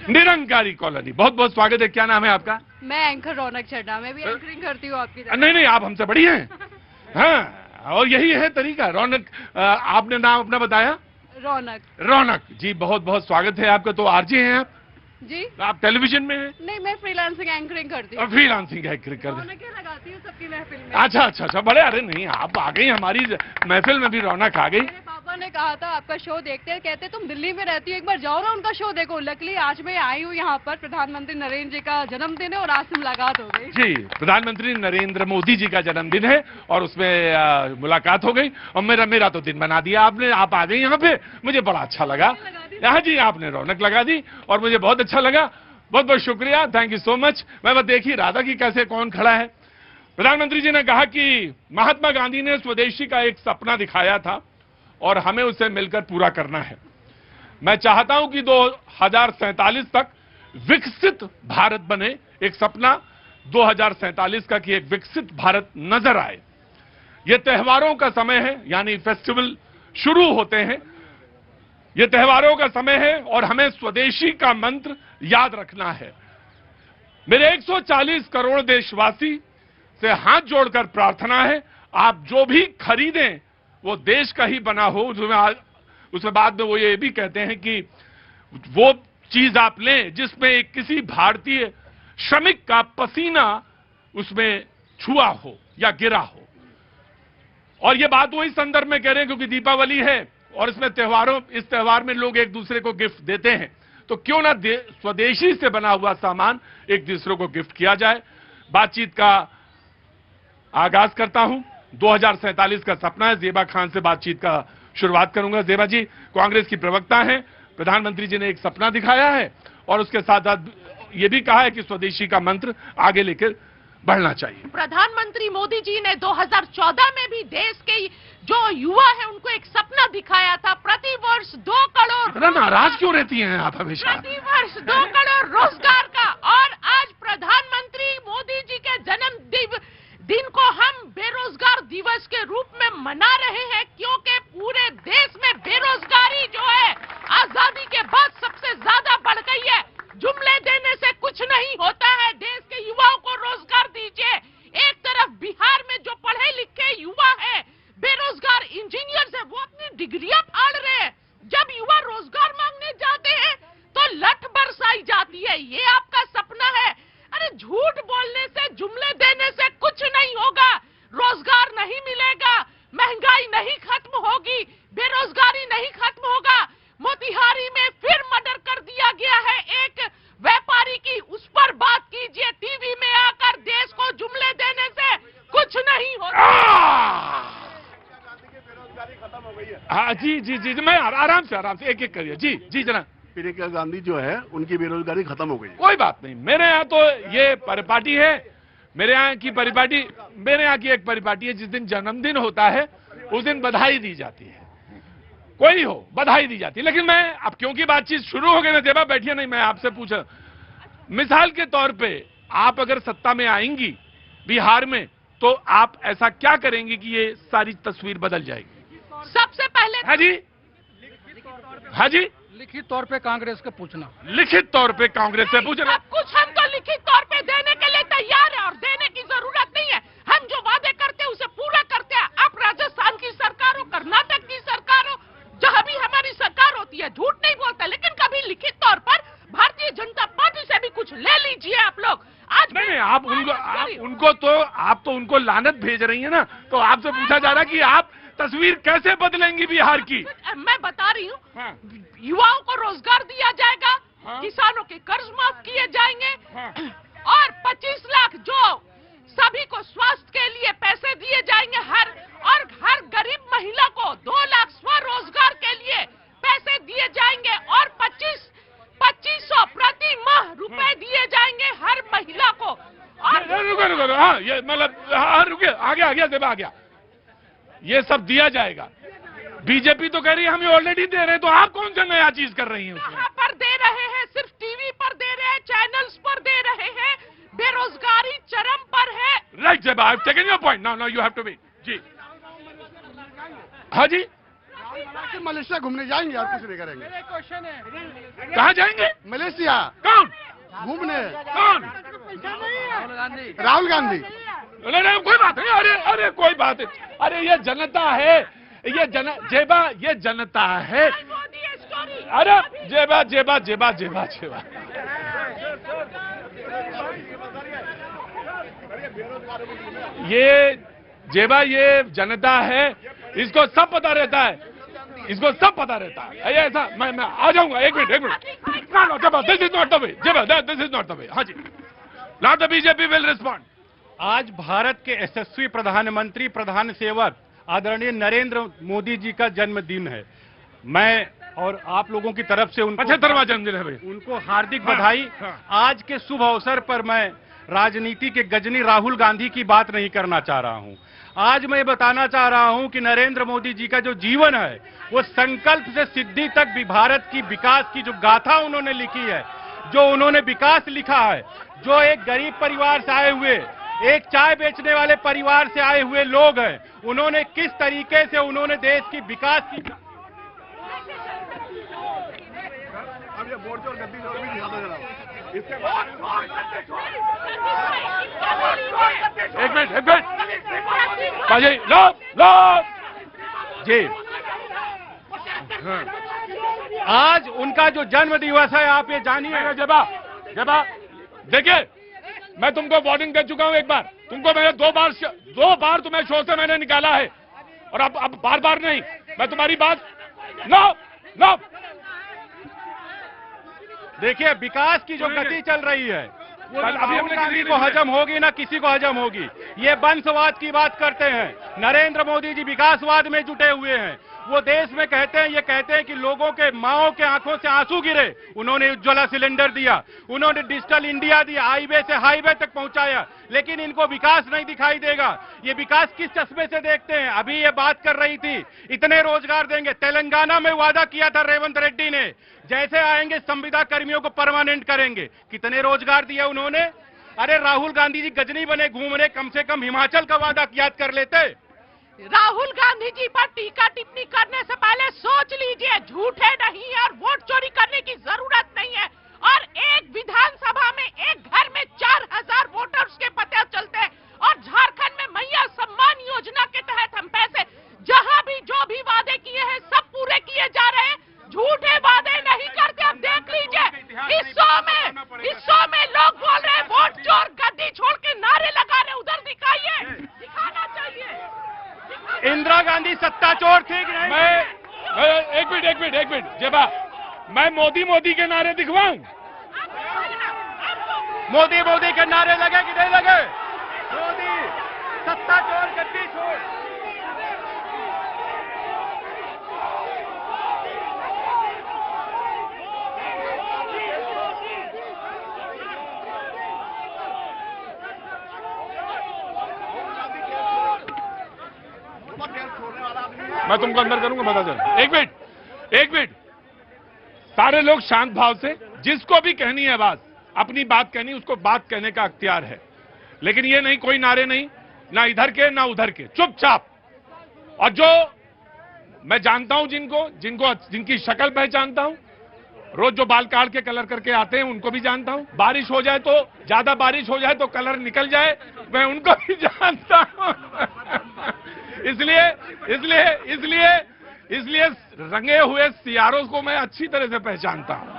Nirankari colony, बहुत बहुत स्वागत है। क्या नाम है आपका? मैं एंकर रौनक चड्ढा, मैं भी एंकरिंग करती हूँ आपकी तरह। नहीं, आप हमसे बड़ी हैं। हाँ, और यही है तरीका। रौनक, आपने नाम अपना बताया? रौनक जी, बहुत बहुत स्वागत है आपका। तो आरजे हैं आप जी? आप टेलीविजन में हैं? नहीं, मैं फ्रीलांसिंग एंकरिंग करती हूँ। फ्रीलांसिंग एंकरिंग करती रौनक लगाती हूँ सबकी महफिल में। अच्छा, बड़े। अरे नहीं, आप आ गई हमारी महफिल में भी रौनक आ गई। मेरे पापा ने कहा था आपका शो देखते हैं, कहते तुम दिल्ली में रहती हो, एक बार जाओ ना उनका शो देखो। लकली आज मैं आई हूँ यहाँ पर, प्रधानमंत्री नरेंद्र जी का जन्मदिन है और आज से मुलाकात हो गई। जी, प्रधानमंत्री नरेंद्र मोदी जी का जन्मदिन है और उसमें मुलाकात हो गई और मेरा तो दिन बना दिया आपने। आप आ गई यहाँ पे, मुझे बड़ा अच्छा लगा। हाँ जी, आपने रौनक लगा दी और मुझे बहुत अच्छा लगा। बहुत बहुत शुक्रिया, थैंक यू सो मच। मैं बस देख ही रहा था कि कैसे कौन खड़ा है। प्रधानमंत्री जी ने कहा कि महात्मा गांधी ने स्वदेशी का एक सपना दिखाया था और हमें उसे मिलकर पूरा करना है। मैं चाहता हूं कि 2047 तक विकसित भारत बने। एक सपना 2047 का कि एक विकसित भारत नजर आए। ये त्योहारों का समय है, यानी फेस्टिवल शुरू होते हैं। ये त्योहारों का समय है और हमें स्वदेशी का मंत्र याद रखना है। मेरे 140 करोड़ देशवासी से हाथ जोड़कर प्रार्थना है, आप जो भी खरीदें वो देश का ही बना हो। उसमें बाद में वो ये भी कहते हैं कि वो चीज आप लें जिसमें एक किसी भारतीय श्रमिक का पसीना उसमें छुआ हो या गिरा हो। और ये बात वही संदर्भ में कह रहे हैं क्योंकि दीपावली है और इस त्योहार में लोग एक दूसरे को गिफ्ट देते हैं, तो क्यों ना स्वदेशी से बना हुआ सामान एक दूसरे को गिफ्ट किया जाए। बातचीत का आगाज करता हूं। 2047 का सपना है। ज़ेबा खान से बातचीत का शुरुआत करूंगा। ज़ेबा जी, कांग्रेस की प्रवक्ता हैं। प्रधानमंत्री जी ने एक सपना दिखाया है और उसके साथ साथ ये भी कहा है कि स्वदेशी का मंत्र आगे लेकर बढ़ना चाहिए। प्रधानमंत्री मोदी जी ने 2014 में भी देश के जो युवा है उनको एक सपना दिखाया था, प्रति वर्ष 2 करोड़। इतना नाराज क्यों रहती हैं आप हमेशा? प्रति वर्ष 2 करोड़ रोजगार का। और आज प्रधानमंत्री मोदी जी के जन्म दिन को हम बेरोजगार दिवस के रूप में मना रहे हैं, क्योंकि पूरे देश में बेरोजगारी जो है आजादी के बाद सबसे ज्यादा बढ़ गई है। जुमले देने से कुछ नहीं होता है। देश के युवाओं को रोजगार दीजिए। एक तरफ बिहार में जो पढ़े लिखे युवा है, बेरोजगार इंजीनियर है, वो अपनी डिग्रियां फाड़ रहे हैं। जब युवा रोजगार मांगने जाते हैं तो लठ बरसाई जाती है। ये आपका सपना है? अरे झूठ बोलने से, जुमले देने से कुछ नहीं होगा। रोजगार नहीं मिलेगा, महंगाई नहीं खत्म होगी, बेरोजगारी नहीं खत्म होगा। मोतिहारी में फिर मर्डर कर दिया गया है एक व्यापारी की, उस पर बात कीजिए। टीवी में आकर देश को जुमले देने से कुछ नहीं होगा। बेरोजगारी खत्म हो गई है। हाँ जी, मैं आराम से एक करिए। जी जनाब। प्रियंका गांधी जो है उनकी बेरोजगारी खत्म हो गई है। कोई बात नहीं, मेरे यहाँ तो ये परिपाटी है। मेरे यहाँ की एक परिपाटी है। जिस दिन जन्मदिन होता है उस दिन बधाई दी जाती है। कोई हो, बधाई दी जाती है। लेकिन मैं अब क्योंकि बातचीत शुरू हो गई ना, ज़ेबा बैठिए, नहीं मैं आपसे पूछा, मिसाल के तौर पे आप अगर सत्ता में आएंगी बिहार में तो आप ऐसा क्या करेंगी कि ये सारी तस्वीर बदल जाएगी? सबसे पहले हाँ जी, लिखित तौर पे कांग्रेस को पूछना। लिखित तौर पे कांग्रेस से पूछना। सब कुछ हम तो लिखित तौर पे देने के लिए तैयार है और देने की जरूरत नहीं है। हम जो वादे करते हैं उसे पूरा करते हैं। आप राजस्थान की सरकार हो, कर्नाटक की सरकार हो, जहां भी हमारी सरकार होती है, झूठ नहीं बोलता। लेकिन कभी लिखित तौर पर भारतीय जनता पार्टी से भी कुछ ले लीजिए आप लोग। आज नहीं, आप उनको लानत भेज रही है ना, तो आपसे पूछा जा रहा है कि आप तस्वीर कैसे बदलेंगी बिहार की? मैं बता रही हूँ, हाँ। युवाओं को रोजगार दिया जाएगा, हाँ। किसानों के कर्ज माफ किए जाएंगे, हाँ। और 25 लाख जो सभी को स्वास्थ्य के लिए पैसे दिए जाएंगे। हर गरीब महिला को 2 लाख स्वरोजगार के लिए पैसे दिए जाएंगे और 2500 प्रति माह रुपए दिए जाएंगे हर महिला को। और रुको, हाँ, ये मतलब हाँ, रुके, आ गया। ये सब दिया जाएगा। बीजेपी तो कह रही है हम ये ऑलरेडी दे रहे हैं, तो आप कौन सा नया चीज कर रही हैं? कहां पर दे रहे हैं? सिर्फ टीवी पर दे रहे हैं, चैनल्स पर दे रहे हैं। बेरोजगारी चरम पर है। Right Zeba, I have taken your point. Now you have to be. जी हाँ जी, कि मलेशिया घूमने जाएंगे और कुछ नहीं करेंगे। क्वेश्चन है, कहाँ जाएंगे? मलेशिया कौन? घूमने। कौन? राहुल गांधी। नहीं, कोई बात नहीं। अरे अरे कोई बात नहीं। अरे ये जनता है, जेबा, ये जनता है। अरे जेबा जेबा जेबा जेबा जेबा, ये जेबा, ये जनता है, इसको सब पता रहता है, इसको सब पता रहता है। ये ऐसा मैं आ जाऊंगा। एक minute Zeba, this is not the way. Zeba, this is not the way. हाँ जी, now the BJP will respond. आज भारत के यशस्वी प्रधानमंत्री, प्रधान सेवक आदरणीय नरेंद्र मोदी जी का जन्मदिन है। मैं और आप लोगों की तरफ से उनको 75वां जन्मदिन है भाई। उनको हार्दिक बधाई। आज के शुभ अवसर पर मैं राजनीति के गजनी राहुल गांधी की बात नहीं करना चाह रहा हूं। आज मैं बताना चाह रहा हूं कि नरेंद्र मोदी जी का जो जीवन है वो संकल्प से सिद्धि तक भी भारत की विकास की जो गाथा उन्होंने लिखी है, जो उन्होंने विकास लिखा है, जो एक गरीब परिवार से आए हुए, एक चाय बेचने वाले परिवार से आए हुए लोग हैं, उन्होंने किस तरीके से उन्होंने देश की विकास की। अब ये बोर्ड और गद्दी जोड़ भी दिखा दो जरा। एक मिनट बाजी, लो जी। आज उनका जो जन्म दिवस है, आप ये जानिए। जेबा, देखिए, मैं तुमको वार्निंग दे चुका हूं एक बार। तुमको मैंने दो बार तुम्हें शो से मैंने निकाला है, और अब बार नहीं। मैं तुम्हारी बात नो। देखिए, विकास की जो गति चल रही है वो अभी राहुल हमने गांधी किसी को ने- हजम होगी ना किसी को हजम होगी। ये वंशवाद की बात करते हैं। नरेंद्र मोदी जी विकासवाद में जुटे हुए हैं। वो देश में कहते हैं, ये कहते हैं कि लोगों के माओं के आंखों से आंसू गिरे। उन्होंने उज्ज्वला सिलेंडर दिया, उन्होंने डिजिटल इंडिया दिया, हाईवे से हाईवे तक पहुंचाया, लेकिन इनको विकास नहीं दिखाई देगा। ये विकास किस चश्मे से देखते हैं? अभी ये बात कर रही थी, इतने रोजगार देंगे। तेलंगाना में वादा किया था रेवंत रेड्डी ने, जैसे आएंगे संविदा कर्मियों को परमानेंट करेंगे। कितने रोजगार दिए उन्होंने? अरे राहुल गांधी जी गजनी बने घूम रहे, कम से कम हिमाचल का वादा याद कर लेते। राहुल गांधी जी पर टीका टिप्पणी करने से पहले सोच लीजिए, झूठे नहीं है और वोट चोरी करने की जरूरत नहीं है। और एक विधानसभा में एक घर में 4000 वोटर्स के पते चलते हैं, और झारखंड में मैया सम्मान योजना के तहत हम पैसे, जहां भी जो भी वादे किए हैं सब पूरे किए जा रहे हैं। झूठे वादे नहीं करते। अब देख लीजिए, इस शो में लोग बोल रहे हैं वोट चोर, गद्दी छोड़ के नारे लगा रहे। उधर दिखाइए, दिखाना चाहिए। इंदिरा गांधी सत्ता चोर थी कि नहीं? मैं एक मिनट जेबा, मैं मोदी के नारे दिखवाऊं? मोदी के नारे लगे कि नहीं लगे? मोदी सत्ता चोर, गद्दी छोड़। मैं तुमको अंदर करूंगा, बता चल। एक मिनट सारे लोग शांत भाव से, जिसको भी कहनी है बात, अपनी बात कहनी, उसको बात कहने का अख्तियार है। लेकिन ये नहीं, कोई नारे नहीं, ना इधर के ना उधर के, चुपचाप। और जो मैं जानता हूं जिनकी शक्ल पहचानता हूं, रोज जो बाल काट के कलर करके आते हैं उनको भी जानता हूं। बारिश हो जाए तो, ज्यादा बारिश हो जाए तो कलर निकल जाए, मैं उनको भी जानता हूं। इसलिए रंगे हुए सियारों को मैं अच्छी तरह से पहचानता हूं।